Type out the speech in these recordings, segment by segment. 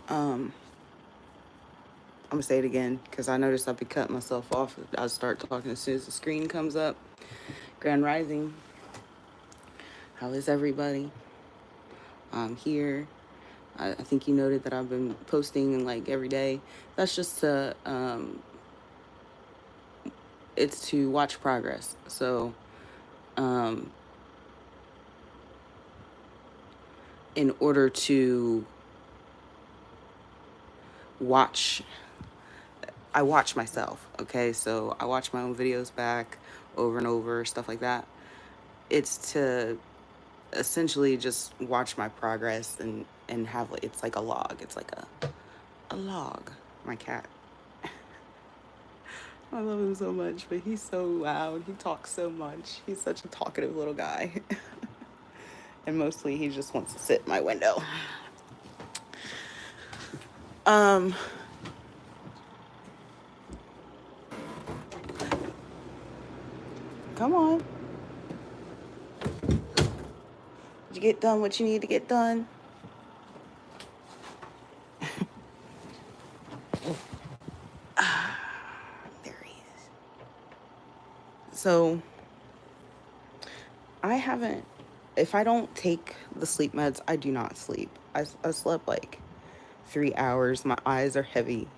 Um, I'm gonna say it again because I noticed I'll be cutting myself off. I'll start talking as soon as the screen comes up. Grand Rising, how is everybody? I'm here. I think you noted that I've been posting like every day. That's just to, it's to watch progress. So, um, in order to watch, I watch myself, okay? So I watch my own videos back over and over, stuff like that. It's to essentially just watch my progress and have like, it's like a log. It's like a log. My cat. I love him so much, but he's so loud. He talks so much. He's such a talkative little guy. And mostly he just wants to sit in my window. Um, Come on. Did you get done what you need to get done? There he is. So I haven't, if I don't take the sleep meds, I do not sleep. I slept like 3 hours. My eyes are heavy.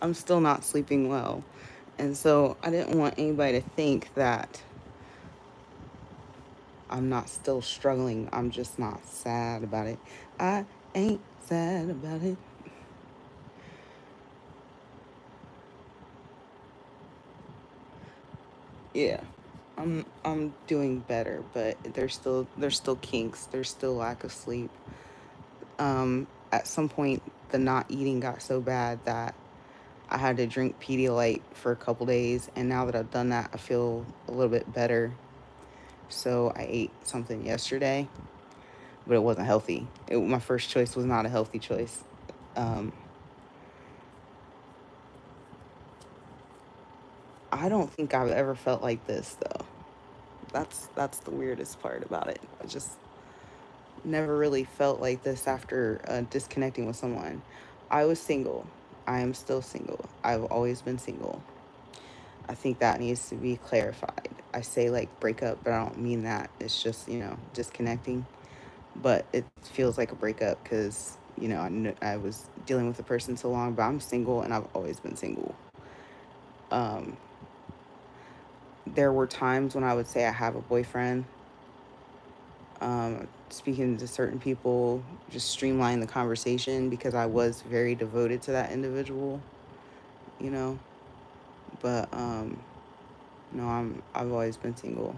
I'm still not sleeping well. And so I didn't want anybody to think that I'm not still struggling. I'm just not sad about it. I ain't sad about it. Yeah. I'm doing better, but there's still kinks. There's still lack of sleep. At some point the not eating got so bad that I had to drink Pedialyte for a couple days, and now that I've done that, I feel a little bit better. So I ate something yesterday, but it wasn't healthy. My first choice was not a healthy choice. Um, I don't think I've ever felt like this though. That's the weirdest part about it. I just never really felt like this after disconnecting with someone. I was single. I am still single. I've always been single. I think that needs to be clarified. I say like breakup, but I don't mean that. It's just, disconnecting. But it feels like a breakup because, I was dealing with a person so long, but I'm single and I've always been single. Um, there were times when I would say I have a boyfriend, speaking to certain people, just streamline the conversation because I was very devoted to that individual, you know. But no, I've always been single.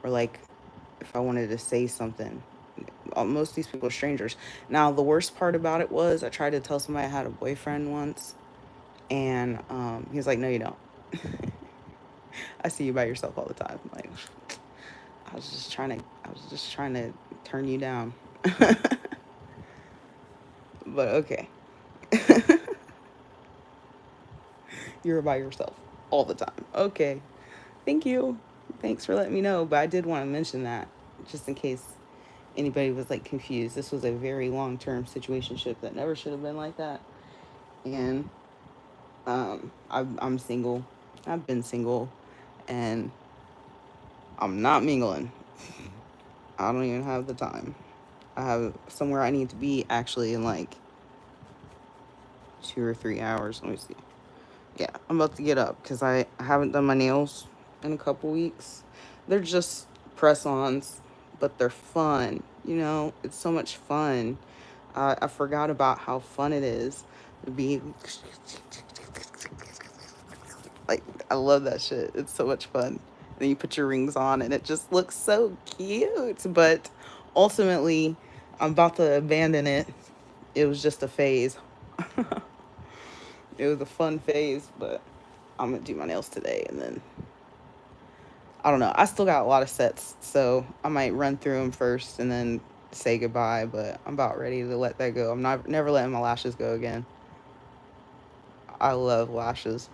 Or like, if I wanted to say something, most of these people are strangers. Now the worst part about it was I tried to tell somebody I had a boyfriend once, and he was like, "No, you don't. I see you by yourself all the time." I'm like, I was just trying to turn you down. But okay. You're by yourself all the time. Okay. Thank you. Thanks for letting me know. But I did want to mention that just in case anybody was like confused. This was a very long term situationship that never should have been like that. And I'm single. I've been single, and I'm not mingling. I don't even have the time. I have somewhere I need to be actually in like 2 or 3 hours. Let me see. Yeah, I'm about to get up because I haven't done my nails in a couple weeks. They're just press-ons, but they're fun. It's so much fun. I forgot about how fun it is to be like, I love that shit. It's so much fun. Then you put your rings on and it just looks so cute. But ultimately, I'm about to abandon it. It was just a phase. It was a fun phase, but I'm gonna do my nails today and then I don't know. I still got a lot of sets, so I might run through them first and then say goodbye. But I'm about ready to let that go. I'm not never letting my lashes go again. I love lashes.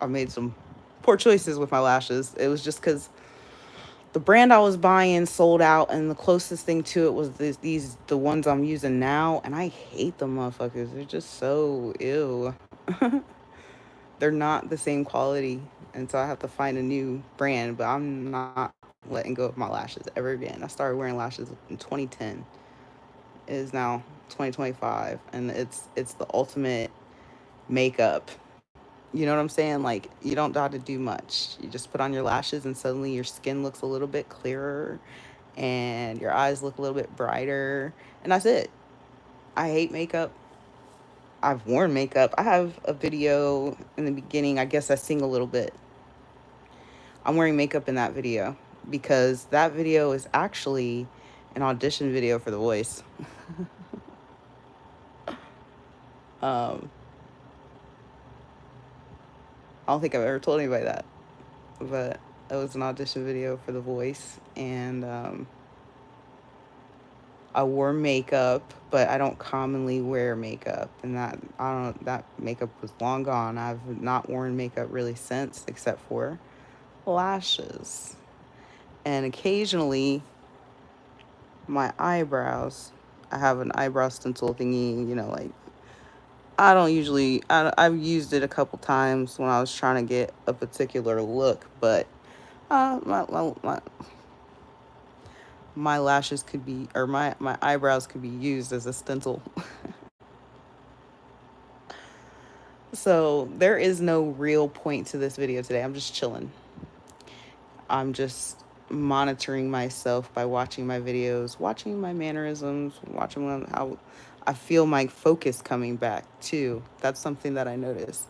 I made some poor choices with my lashes. It was just because The brand I was buying sold out, and the closest thing to it was the ones I'm using now, and I hate them motherfuckers. They're just so ew. They're not the same quality, and so I have to find a new brand. But I'm not letting go of my lashes ever again. I started wearing lashes in 2010. It is now 2025, and it's the ultimate makeup. You know what I'm saying? Like, you don't got to do much. You just put on your lashes, and suddenly your skin looks a little bit clearer, and your eyes look a little bit brighter, and that's it. I hate makeup. I've worn makeup. I have a video in the beginning. I guess I sing a little bit. I'm wearing makeup in that video because that video is actually an audition video for The Voice. um, I don't think I've ever told anybody that, but it was an audition video for The Voice, and I wore makeup, but I don't commonly wear makeup, and that makeup was long gone. I've not worn makeup really since, except for lashes, and occasionally my eyebrows. I have an eyebrow stencil thingy, like I don't usually. I've used it a couple times when I was trying to get a particular look, but my lashes could be, or my eyebrows could be used as a stencil. So there is no real point to this video today. I'm just chilling. I'm just monitoring myself by watching my videos, watching my mannerisms, watching how I feel my focus coming back too. That's something that I notice.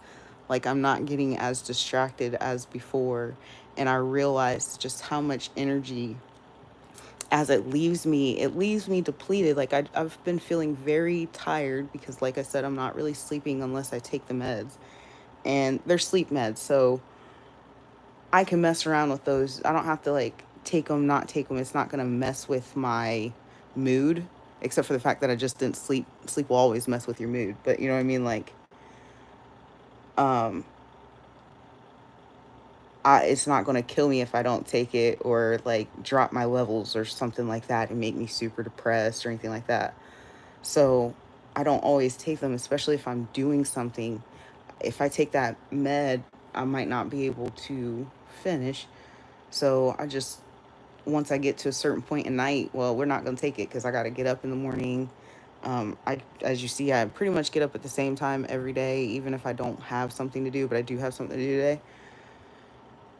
Like, I'm not getting as distracted as before, and I realized just how much energy as it leaves me depleted. Like, I've been feeling very tired because, like I said, I'm not really sleeping unless I take the meds, and they're sleep meds, so I can mess around with those. I don't have to like take them, not take them. It's not going to mess with my mood, except for the fact that I just didn't sleep. Sleep will always mess with your mood, but you know what I mean? Like, um, it's not going to kill me if I don't take it, or like drop my levels or something like that and make me super depressed or anything like that. So I don't always take them, especially if I'm doing something. If I take that med, I might not be able to finish. So I just, once I get to a certain point in night, well, we're not going to take it because I got to get up in the morning. As you see, I pretty much get up at the same time every day, even if I don't have something to do, but I do have something to do today.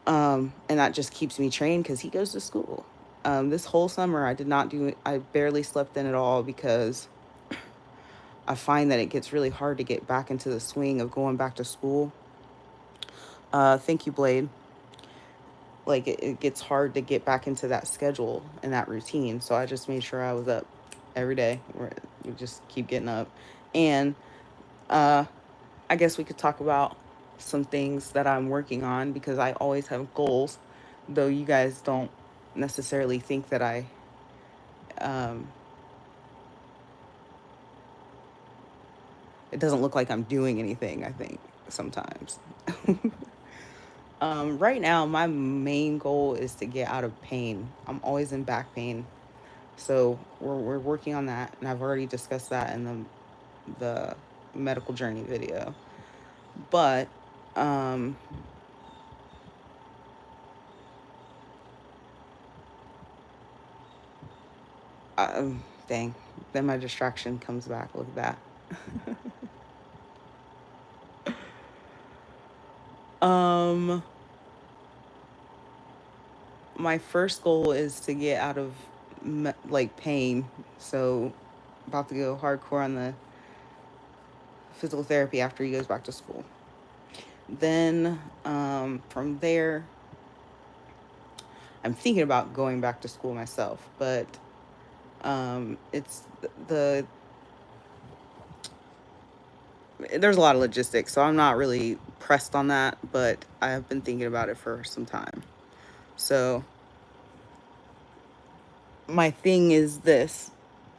And that just keeps me trained because he goes to school. This whole summer, I did not do it. I barely slept in at all because I find that it gets really hard to get back into the swing of going back to school. Thank you, Blade. Like, it gets hard to get back into that schedule and that routine. So I just made sure I was up every day. We just keep getting up. And I guess we could talk about some things that I'm working on because I always have goals, though you guys don't necessarily think that um, it doesn't look like I'm doing anything, I think, sometimes. Right now, my main goal is to get out of pain. I'm always in back pain. So we're working on that, and I've already discussed that in the medical journey video. But um, I, dang, then my distraction comes back. Look at that. My first goal is to get out of like pain. So about to go hardcore on the physical therapy after he goes back to school. Then from there, I'm thinking about going back to school myself, but it's the there's a lot of logistics, so I'm not really pressed on that, but I have been thinking about it for some time. So my thing is this: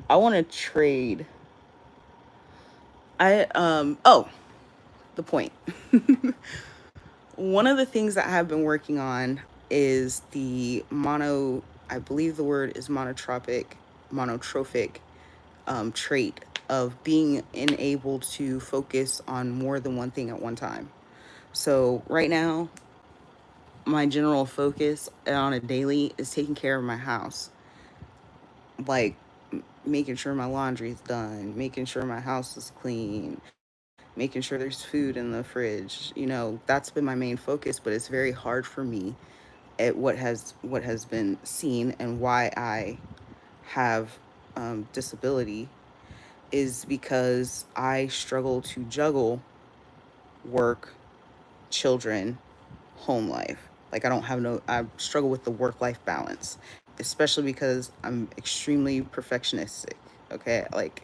I want to trade. The point. One of the things that I have been working on, is the I believe the word is monotrophic trait of being unable to focus on more than one thing at one time. So right now, my general focus on a daily is taking care of my house, like making sure my laundry's done, making sure my house is clean, making sure there's food in the fridge. That's been my main focus, but it's very hard for me at what has been seen and why I have disability is because I struggle to juggle work, children, home life. Like I struggle with the work life balance, especially because I'm extremely perfectionistic. Okay, like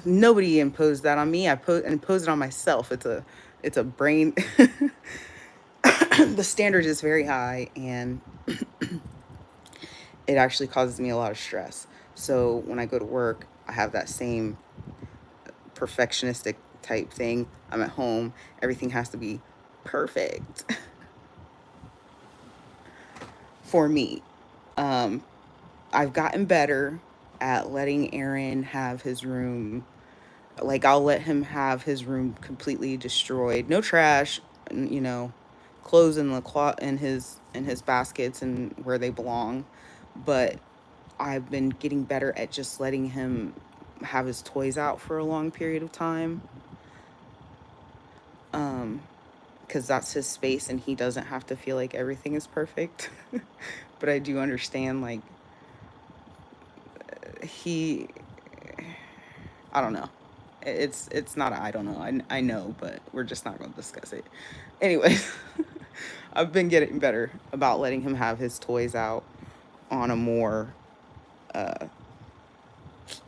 nobody imposed that on me. I imposed it on myself. It's a brain. The standard is very high, and it actually causes me a lot of stress. So when I go to work, I have that same perfectionistic type thing. I'm at home, everything has to be perfect for me. Um, I've gotten better at letting Aaron have his room. Like I'll let him have his room completely destroyed, no trash, clothes in the in his baskets and where they belong. But I've been getting better at just letting him have his toys out for a long period of time. Um, because that's his space and he doesn't have to feel like everything is perfect. But I do understand, like, he, I don't know. It's not, I don't know. I know, but we're just not going to discuss it. Anyways, I've been getting better about letting him have his toys out on a more uh,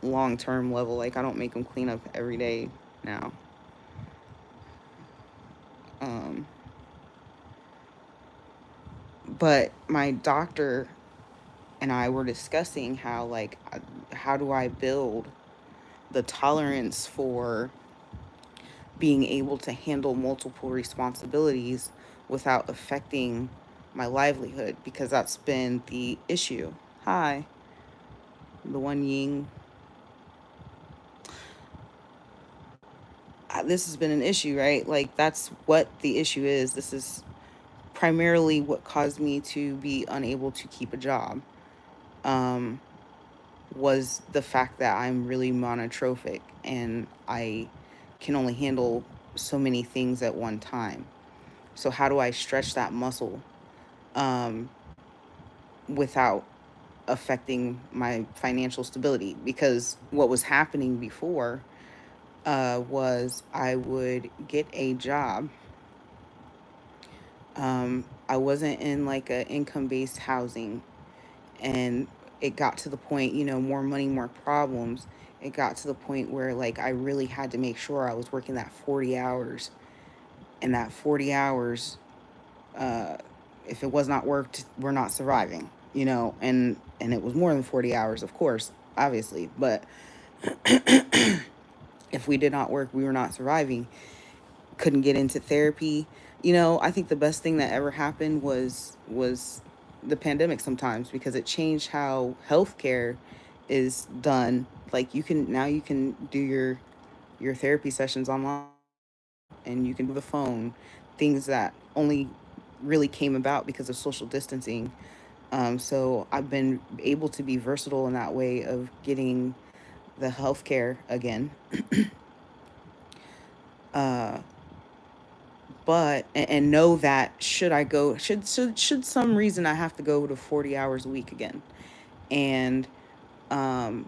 long term level. Like, I don't make him clean up every day now. Um, but my doctor and I were discussing how, like, how do I build the tolerance for being able to handle multiple responsibilities without affecting my livelihood, because that's been the issue. Hi, the one ying. This has been an issue, right? Like, that's what the issue is. This is primarily what caused me to be unable to keep a job. Um, was the fact that I'm really monotrophic and I can only handle so many things at one time. So how do I stretch that muscle um, without affecting my financial stability? Because what was happening before was I would get a job. I wasn't in like a income based housing, and it got to the point, more money, more problems. It got to the point where like I really had to make sure I was working that 40 hours, and that 40 hours, uh, if it was not worked, we're not surviving, and it was more than 40 hours, of course, obviously, but if we did not work, we were not surviving. Couldn't get into therapy. I think the best thing that ever happened was the pandemic sometimes, because it changed how healthcare is done. Like, you can do your therapy sessions online, and you can do the phone, things that only really came about because of social distancing. So I've been able to be versatile in that way of getting the healthcare again. Uh, and know that should some reason I have to go to 40 hours a week again, and um,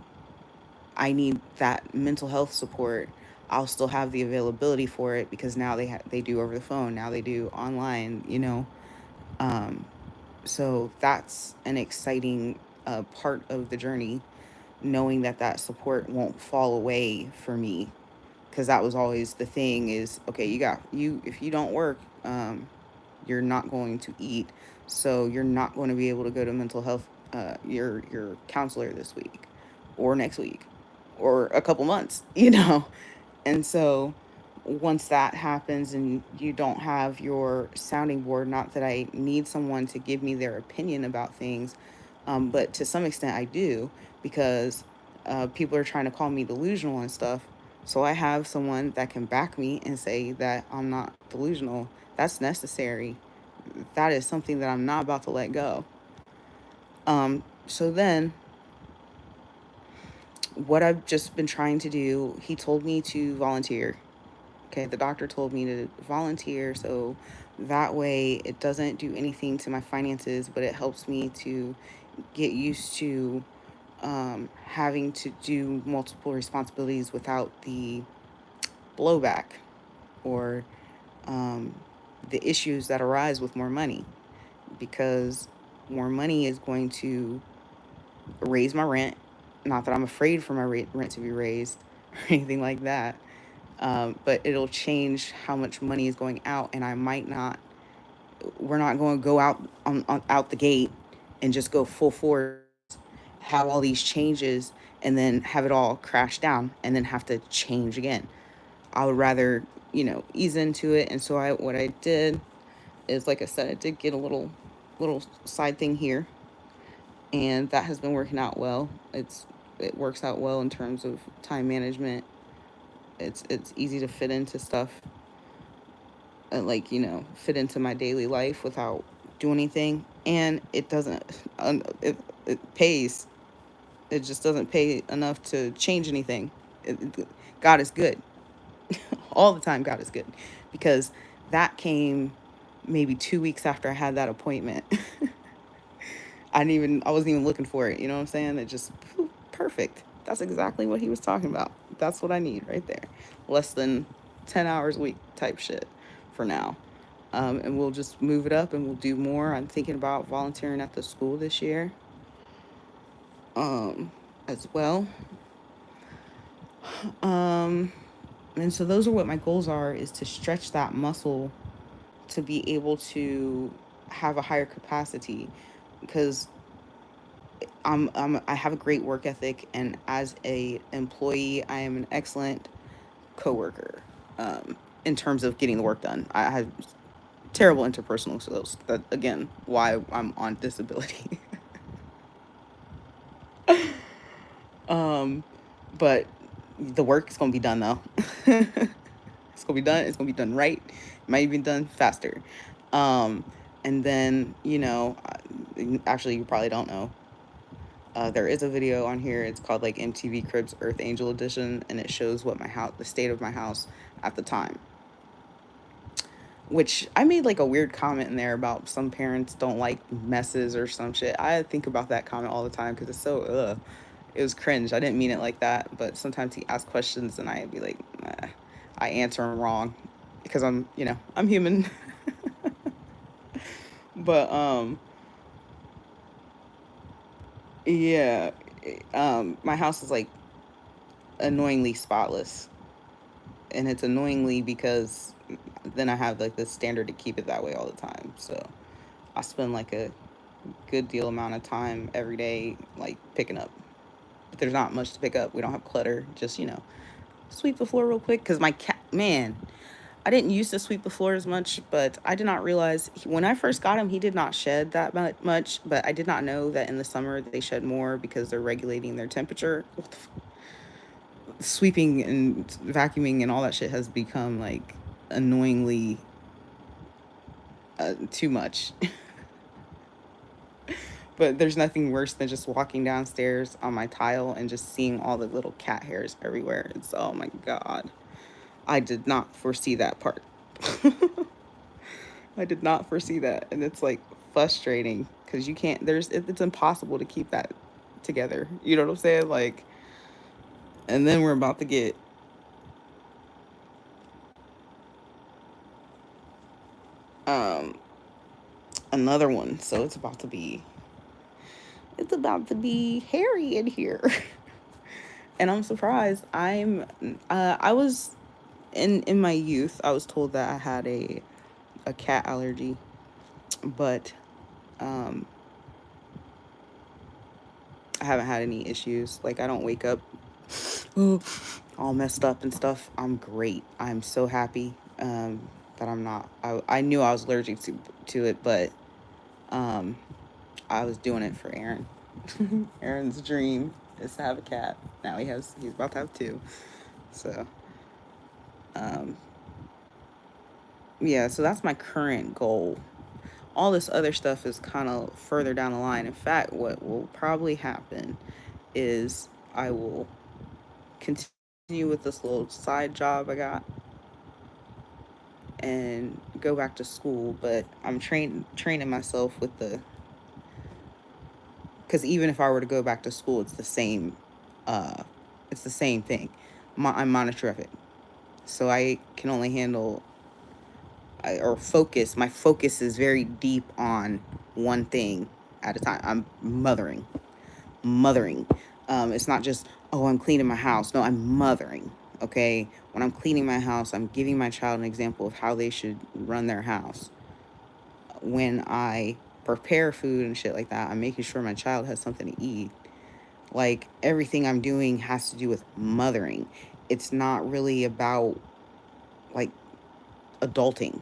I need that mental health support, I'll still have the availability for it, because now they do over the phone, now they do online, um, so that's an exciting part of the journey, knowing that that support won't fall away for me, because that was always the thing is, okay, if you don't work, you're not going to eat, so you're not going to be able to go to mental health, your counselor this week or next week or a couple months. And so once that happens and you don't have your sounding board, not that I need someone to give me their opinion about things, but to some extent I do, because people are trying to call me delusional and stuff. So I have someone that can back me and say that I'm not delusional. That's necessary. That is something that I'm not about to let go. So then, what I've just been trying to do, he told me to volunteer. Okay, the doctor told me to volunteer, so that way it doesn't do anything to my finances, but it helps me to get used to having to do multiple responsibilities without the blowback or um, the issues that arise with more money, because more money is going to raise my rent. Not that I'm afraid for my rent to be raised or anything like that, but it'll change how much money is going out, and I might not. We're not going to go out on out the gate and just go full force, have all these changes, and then have it all crash down, and then have to change again. I would rather, ease into it. And so what I did is, like I said, I did get a little side thing here, and that has been working out well. It works out well in terms of time management. It's easy to fit into stuff, like, fit into my daily life without doing anything, and it doesn't it pays. It just doesn't pay enough to change anything. God is good. All the time God is good, because that came maybe 2 weeks after I had that appointment. I wasn't even looking for it, you know what I'm saying? It just perfect. That's exactly what he was talking about. That's what I need right there. Less than 10 hours a week type shit for now. And we'll just move it up and we'll do more. I'm thinking about volunteering at the school this year, um, as well. Um, and so those are what my goals are, is to stretch that muscle to be able to have a higher capacity, because I have a great work ethic, and as a employee I am an excellent coworker, in terms of getting the work done. I have terrible interpersonal skills, that again why I'm on disability. um but the work is going to be done though. It's going to be done. It's going to be done right. It might even be done faster. um and then, actually, you probably don't know, there is a video on here. It's called like MTV Cribs Earth Angel Edition, and it shows what my house, the state of my house at the time. Which I made like a weird comment in there about some parents don't like messes or some shit. I think about that comment all the time because it's so it was cringe. I didn't mean it like that, but sometimes he asks questions and I'd be like, nah, I answer him wrong because I'm human. But yeah, my house is like annoyingly spotless, and it's annoyingly because then I have like the standard to keep it that way all the time. So I spend like a good deal amount of time every day like picking up. But there's not much to pick up. We don't have clutter. Just, sweep the floor real quick, because my cat, man, I didn't used to sweep the floor as much, but I did not realize when I first got him, he did not shed that much. But I did not know that in the summer they shed more because they're regulating their temperature. Sweeping and vacuuming and all that shit has become like annoyingly too much. But there's nothing worse than just walking downstairs on my tile and just seeing all the little cat hairs everywhere. It's, oh my God. I did not foresee that part. I did not foresee that. And it's like frustrating because you can't, it's impossible to keep that together. You know what I'm saying? Like, and then we're about to get um another one. So it's about to be hairy in here. And I'm surprised. I was in my youth, I was told that I had a cat allergy, but um I haven't had any issues. Like, I don't wake up, oh, all messed up and stuff, I'm great. I'm so happy that I'm not. I knew I was allergic to it, but um, I was doing it for Aaron. Aaron's dream is to have a cat. Now he's about to have two. So um, yeah, so that's my current goal. All this other stuff is kind of further down the line. In fact, what will probably happen is I will continue with this little side job I got and go back to school. But I'm training myself with the, because even if I were to go back to school, uh, it's the same thing. I'm monotropic, so I can only handle or focus. My focus is very deep on one thing at a time. I'm mothering. It's not just, oh, I'm cleaning my house. No, I'm mothering. Okay. When I'm cleaning my house, I'm giving my child an example of how they should run their house. When I prepare food and shit like that, I'm making sure my child has something to eat. Like, everything I'm doing has to do with mothering. It's not really about, like, adulting.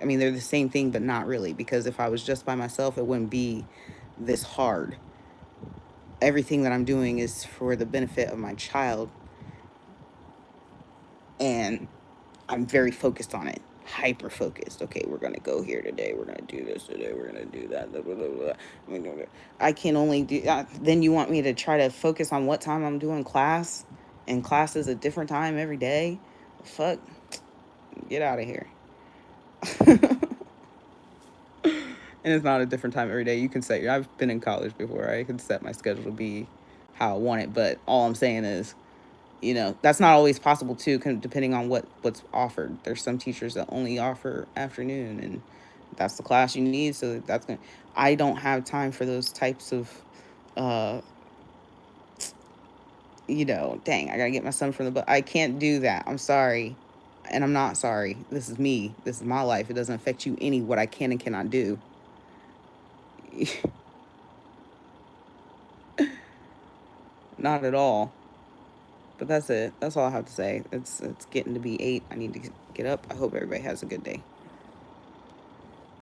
I mean, they're the same thing, but not really, because if I was just by myself, it wouldn't be this hard. Everything that I'm doing is for the benefit of my child, and I'm very focused on it, hyper focused. Okay, we're gonna go here today. We're gonna do this today. We're gonna do that. Blah, blah, blah, blah. I can only do. Then you want me to try to focus on what time I'm doing class, and class is a different time every day. Fuck, get out of here. And it's not a different time every day. You can set. I've been in college before. I can set my schedule to be how I want it. But all I'm saying is, that's not always possible too, depending on what's offered. There's some teachers that only offer afternoon, and that's the class you need. So that's gonna. I don't have time for those types of, uh, dang. I gotta get my son from the. But I can't do that. I'm sorry, and I'm not sorry. This is me. This is my life. It doesn't affect you any. What I can and cannot do. Not at all. But that's it. That's all I have to say. It's getting to be 8. I need to get up. I hope everybody has a good day.